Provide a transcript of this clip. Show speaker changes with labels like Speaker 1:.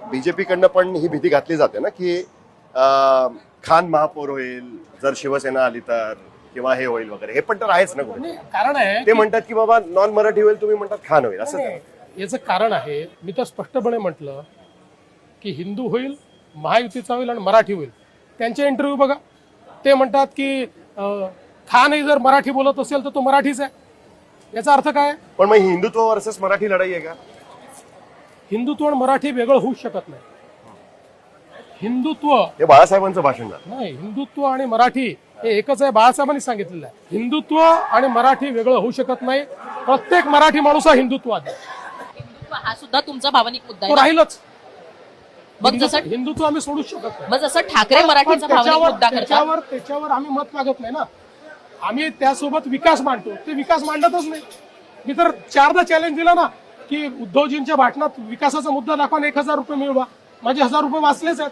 Speaker 1: BJP कडनं पण ही भीती घातली जाते ना की खान महापौर होईल जर शिवसेना आली तर, किंवा हे होईल वगैरे. हे पण तर आहेच ना कुठे.
Speaker 2: कारण आहे
Speaker 1: ते म्हणतात की बाबा नॉन मराठी होईल, तुम्ही म्हणतात खान होईल. असं
Speaker 2: याचं कारण आहे, मी तर स्पष्टपणे म्हटलं की हिंदू होईल, महायुतीचा होईल आणि मराठी होईल. त्यांचे इंटरव्ह्यू बघा, ते म्हणतात की खानही जर मराठी बोलत असेल तर तो मराठीच आहे. याचा अर्थ काय?
Speaker 1: पण मग हिंदुत्व वर्सेस मराठी लढाई आहे का?
Speaker 2: हिंदुत्व आणि मराठी वेगळं होऊ शकत नाही. हिंदुत्व
Speaker 1: हे बाळासाहेबांचं भाषण झालं.
Speaker 2: नाही, हिंदुत्व आणि मराठी हे एकच आहे, बाळासाहेबांनी सांगितलेलं आहे. हिंदुत्व आणि मराठी वेगळं होऊ शकत नाही. प्रत्येक मराठी माणूस हा हिंदुत्ववादी आहे.
Speaker 3: हिंदुत्व हा सुद्धा तुमचा भावनिक मुद्दा
Speaker 2: तो
Speaker 3: आहे.
Speaker 2: राहीलच.
Speaker 3: मग जसं
Speaker 2: हिंदुत्व आम्ही सोडूच शकत नाही.
Speaker 3: मग जसं ठाकरे मराठीचा भावनिक मुद्दा करतात,
Speaker 2: त्याच्यावर आम्ही मत मागत नाही ना. आम्ही त्यासोबत विकास मांडतो, ते विकास मांडतच नाही. मी तर 4दा चॅलेंज दिला ना की उद्धवजींच्या भाषणात विकासाचा मुद्दा दाखवा, 1000 रुपये मिळवा. माझे 1000 रुपये वाचलेच आहेत.